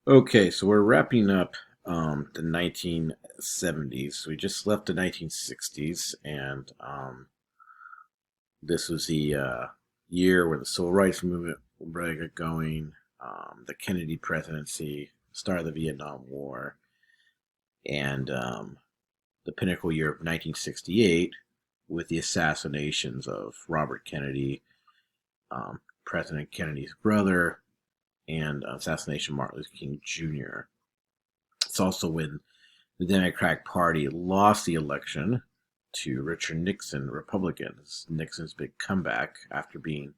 Okay, so we're wrapping up the 1970s. We just left the 1960s, and this was the year where the Civil Rights Movement really got going, the Kennedy presidency, start of the Vietnam War, and the pinnacle year of 1968 with the assassinations of Robert Kennedy, President Kennedy's brother, and assassination of Martin Luther King Jr. It's also when the Democratic Party lost the election to Richard Nixon, Republicans. Nixon's big comeback after being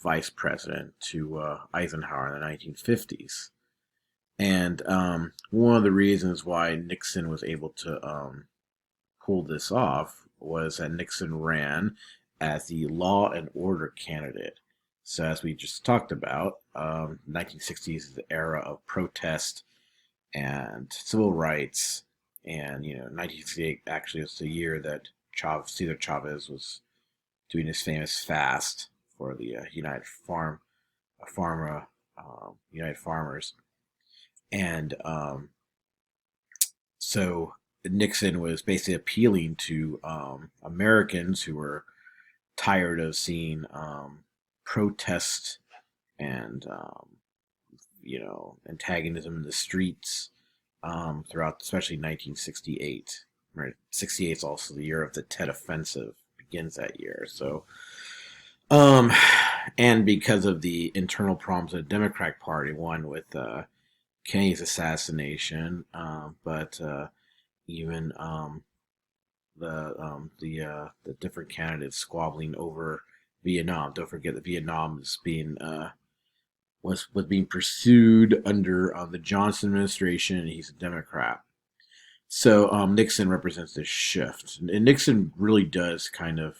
vice president to Eisenhower in the 1950s. And one of the reasons why Nixon was able to pull this off was that Nixon ran as the law and order candidate. So, as we just talked about, 1960s is the era of protest and civil rights. And 1968 actually was the year that Cesar Chavez was doing his famous fast for the United Farmers, and so Nixon was basically appealing to Americans who were tired of seeing protest and antagonism in the streets throughout, especially 1968. Right, 68 is also the year of the Tet Offensive. Begins that year. So, um, and because of the internal problems of the Democratic Party, one with Kennedy's assassination, but even the different candidates squabbling over Vietnam. Don't forget that Vietnam is being was being pursued under the Johnson administration, and he's a Democrat. So Nixon represents this shift, and Nixon really does kind of,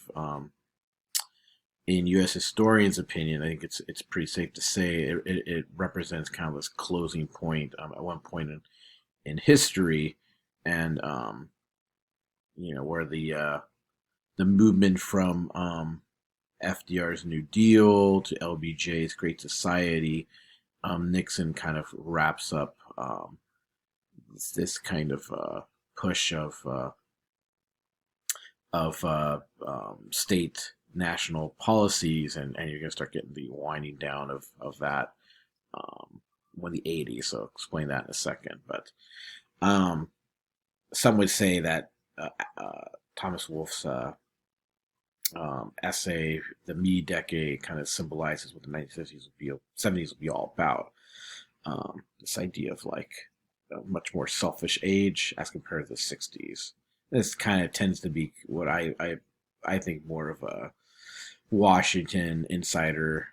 in U.S. historians' opinion, I think it's pretty safe to say it represents kind of this closing point at one point in history, and where the movement from FDR's New Deal to LBJ's Great Society, Nixon kind of wraps up this kind of push of state national policies, and you're going to start getting the winding down of that when the 80s. So I'll explain that in a second. But some would say that Thomas Wolfe's essay, "The Me Decade," kind of symbolizes what the 1970s will be all about. This idea of like a much more selfish age as compared to the 60s. This kind of tends to be what I think more of a Washington insider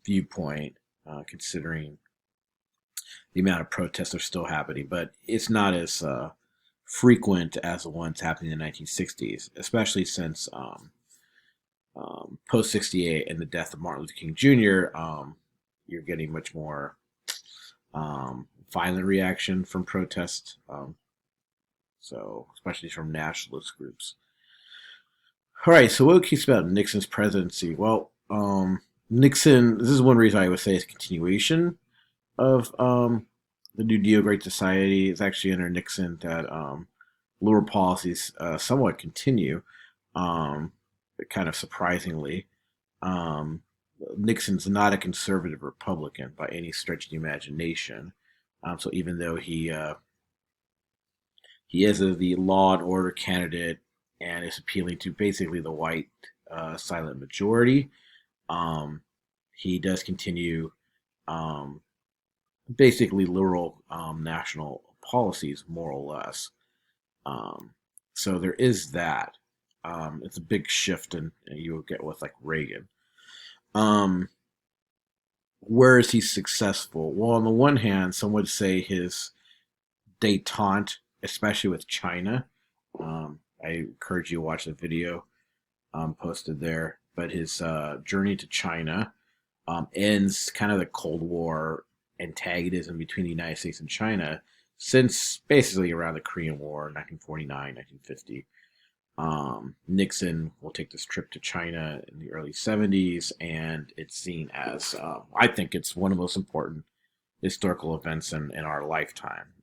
viewpoint, considering the amount of protests are still happening, but it's not as frequent as the ones happening in the 1960s, especially since post 68 and the death of Martin Luther King Jr., you're getting much more violent reaction from protest, so especially from nationalist groups. All right, so what keeps about Nixon's presidency? Well, Nixon. This is one reason I would say it's a continuation of the New Deal, Great Society. It's actually under Nixon that liberal policies somewhat continue, kind of surprisingly. Um, Nixon's not a conservative Republican by any stretch of the imagination. So even though he is the law and order candidate and is appealing to basically the white silent majority, um, he does continue um, basically liberal national policies, more or less. Um, so there is that. It's a big shift, and you will get with like Reagan. Um, where is he successful? Well, on the one hand, some would say his detente, especially with China. I encourage you to watch the video posted there. But his journey to China ends kind of the Cold War antagonism between the United States and China since basically around the Korean War, 1949, 1950. Nixon will take this trip to China in the early 70s, and it's seen as, I think it's one of the most important historical events in our lifetime.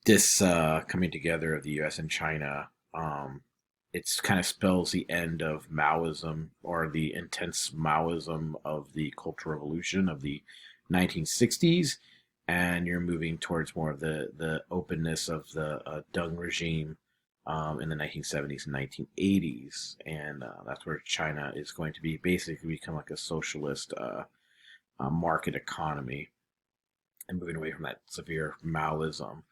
This coming together of the U.S. and China, it's kind of spells the end of Maoism, or the intense Maoism of the Cultural Revolution of the 1960s, and you're moving towards more of the openness of the Deng regime in the 1970s and 1980s, and that's where China is going to be basically become like a socialist market economy, and moving away from that severe Maoism.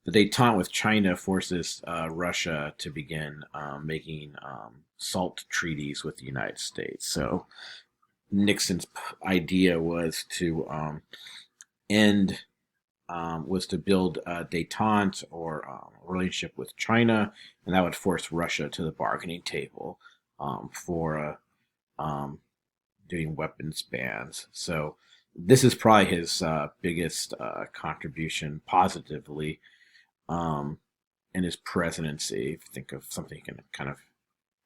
The détente with China forces Russia to begin making SALT treaties with the United States. So Nixon's idea was to end, was to build a détente, or relationship with China, and that would force Russia to the bargaining table for doing weapons bans. So this is probably his biggest contribution positively um, in his presidency. If you think of something he can kind of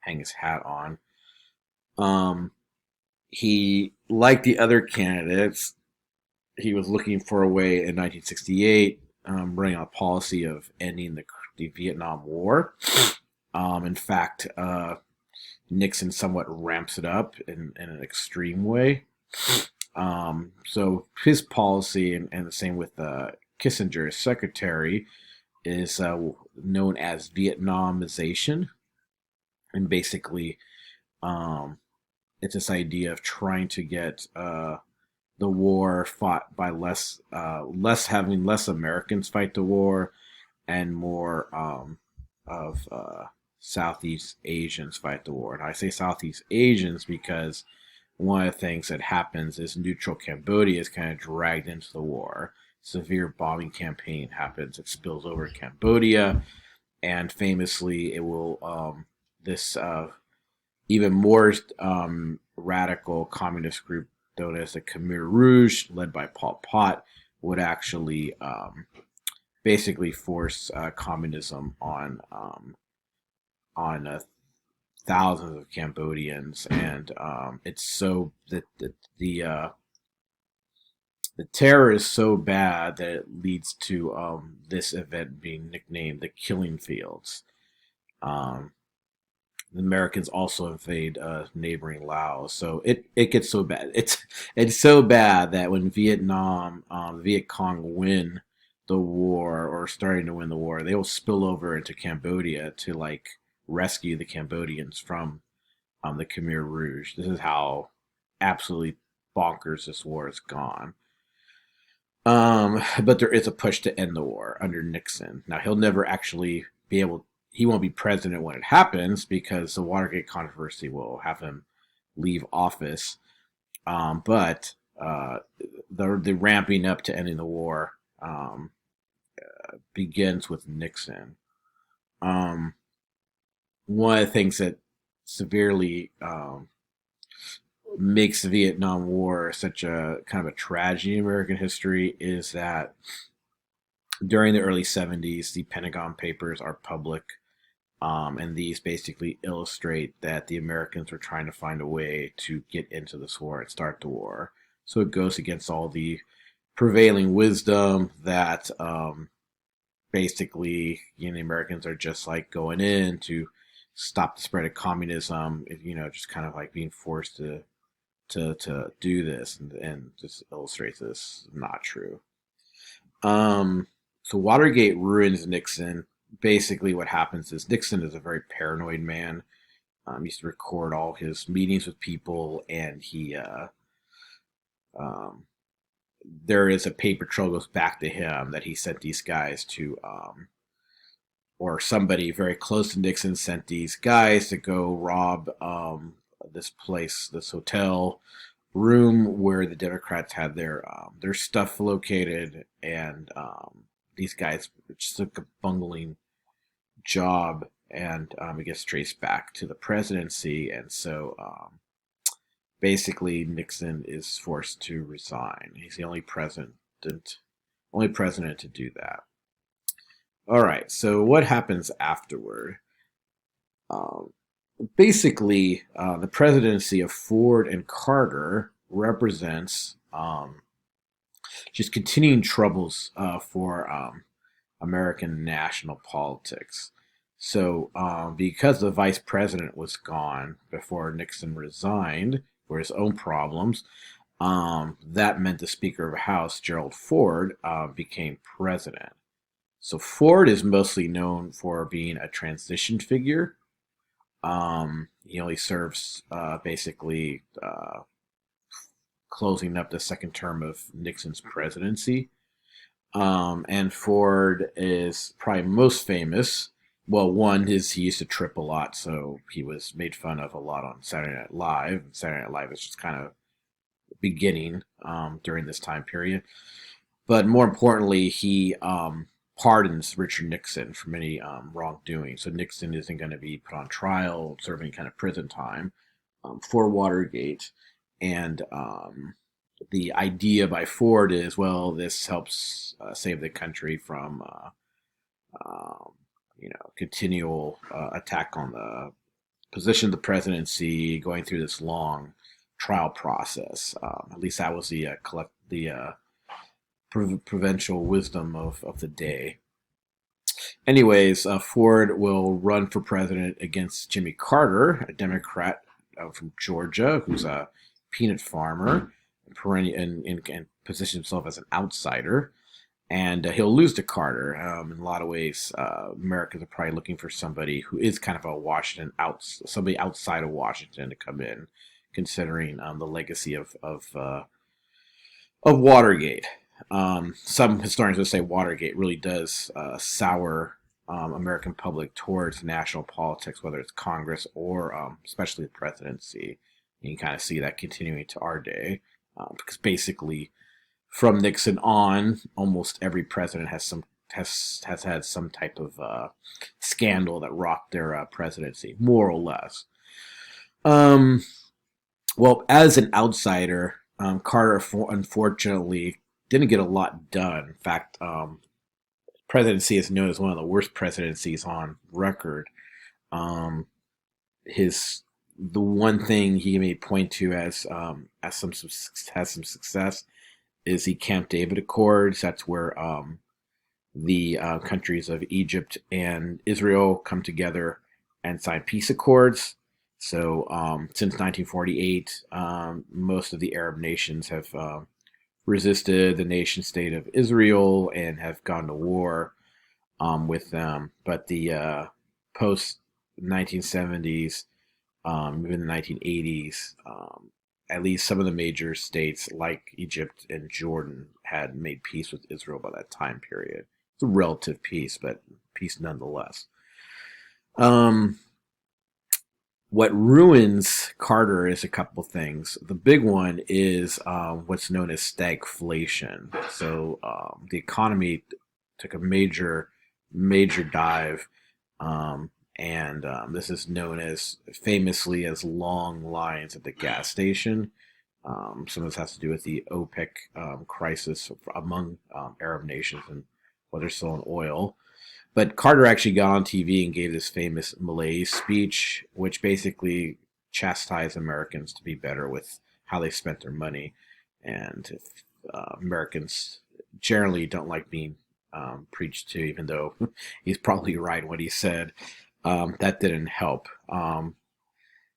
hang his hat on. Um, he, like the other candidates, he was looking for a way in 1968, running on a policy of ending the Vietnam War. In fact, Nixon somewhat ramps it up in an extreme way. So his policy, and the same with Kissinger's secretary, is known as Vietnamization, and basically, um, it's this idea of trying to get the war fought by having less Americans fight the war, and more of Southeast Asians fight the war. And I say Southeast Asians because one of the things that happens is neutral Cambodia is kind of dragged into the war. Severe bombing campaign happens. It spills over Cambodia, and famously, it will this even more radical communist group known as the Khmer Rouge, led by Pol Pot, would actually basically force communism on thousands of Cambodians, and it's so that the terror is so bad that it leads to this event being nicknamed the Killing Fields. Um, the Americans also invade neighboring Laos, so it gets so bad. It's so bad that when Viet Cong win the war, or starting to win the war, they will spill over into Cambodia to like rescue the Cambodians from the Khmer Rouge. This is how absolutely bonkers this war has gone. But there is a push to end the war under Nixon. Now he'll never actually be able. He won't be president when it happens because the Watergate controversy will have him leave office. But the ramping up to ending the war begins with Nixon. Um, One of the things that severely makes the Vietnam War such a kind of a tragedy in American history is that during the early 70s, the Pentagon Papers are public, and these basically illustrate that the Americans were trying to find a way to get into this war and start the war. So it goes against all the prevailing wisdom that basically, the Americans are just like going in to stop the spread of communism. Just kind of like being forced to do this, and just illustrates this not true. So Watergate ruins Nixon. Basically, what happens is Nixon is a very paranoid man. He used to record all his meetings with people, and he um, there is a paper trail goes back to him that he sent these guys to, or somebody very close to Nixon sent these guys to go rob this place, this hotel room where the Democrats had their stuff located, and these guys just took a bungling job, and it gets traced back to the presidency, and so basically Nixon is forced to resign. He's the only president to do that. All right, so what happens afterward? Um, Basically, the presidency of Ford and Carter represents just continuing troubles for American national politics. So, because the vice president was gone before Nixon resigned for his own problems, that meant the Speaker of the House, Gerald Ford, became president. So Ford is mostly known for being a transition figure. He only serves basically closing up the second term of Nixon's presidency. And Ford is probably most famous. Well, one is he used to trip a lot, so he was made fun of a lot on Saturday Night Live. Saturday Night Live is just kind of beginning during this time period. But more importantly, he pardons Richard Nixon for many wrongdoing. So Nixon isn't going to be put on trial, serving kind of prison time for Watergate. And the idea by Ford is, well, this helps save the country from, continual attack on the position of the presidency, going through this long trial process. At least that was the provincial wisdom of the day. Anyways, Ford will run for president against Jimmy Carter, a Democrat from Georgia, who's a peanut farmer, and position himself as an outsider. And he'll lose to Carter. In a lot of ways, Americans are probably looking for somebody who is kind of a somebody outside of Washington to come in, considering the legacy of Watergate. Some historians would say Watergate really does sour American public towards national politics, whether it's Congress or especially the presidency. And you kind of see that continuing to our day, because basically, from Nixon on, almost every president has had some type of scandal that rocked their presidency, more or less. Well, as an outsider, Carter unfortunately didn't get a lot done. In fact, presidency is known as one of the worst presidencies on record. The one thing he may point to as some success is the Camp David Accords. That's where the countries of Egypt and Israel come together and sign peace accords. So since 1948, most of the Arab nations have resisted the nation state of Israel and have gone to war with them. But the post 1970s, even the 1980s, at least some of the major states like Egypt and Jordan had made peace with Israel by that time period. It's a relative peace, but peace nonetheless. What ruins Carter is a couple things. The big one is what's known as stagflation. So the economy took a major dive, and this is known as famously as long lines at the gas station. Some of this has to do with the OPEC crisis among Arab nations and what they're selling oil. But Carter actually got on TV and gave this famous Malaise speech, which basically chastised Americans to be better with how they spent their money. And if, Americans generally don't like being preached to, even though he's probably right in what he said. That didn't help.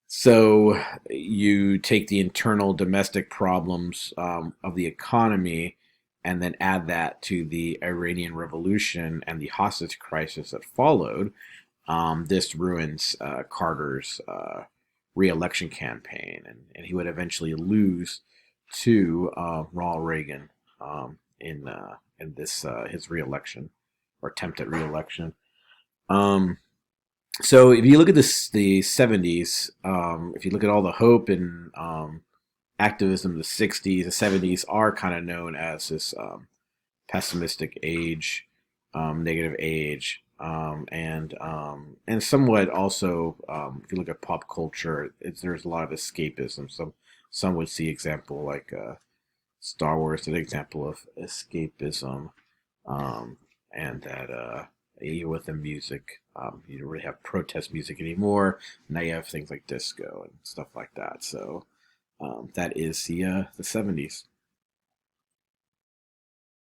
So you take the internal domestic problems of the economy and then add that to the Iranian Revolution and the hostage crisis that followed. This ruins Carter's re-election campaign, and he would eventually lose to Ronald Reagan in this his re-election or attempt at re-election. So if you look at the 70s, if you look at all the hope and activism of the 60s, the 70s are kind of known as this pessimistic age, negative age, and somewhat also, if you look at pop culture, there's a lot of escapism. Some would see example like Star Wars, an example of escapism, and that even with the music, you don't really have protest music anymore. Now you have things like disco and stuff like that. So that is the 70s.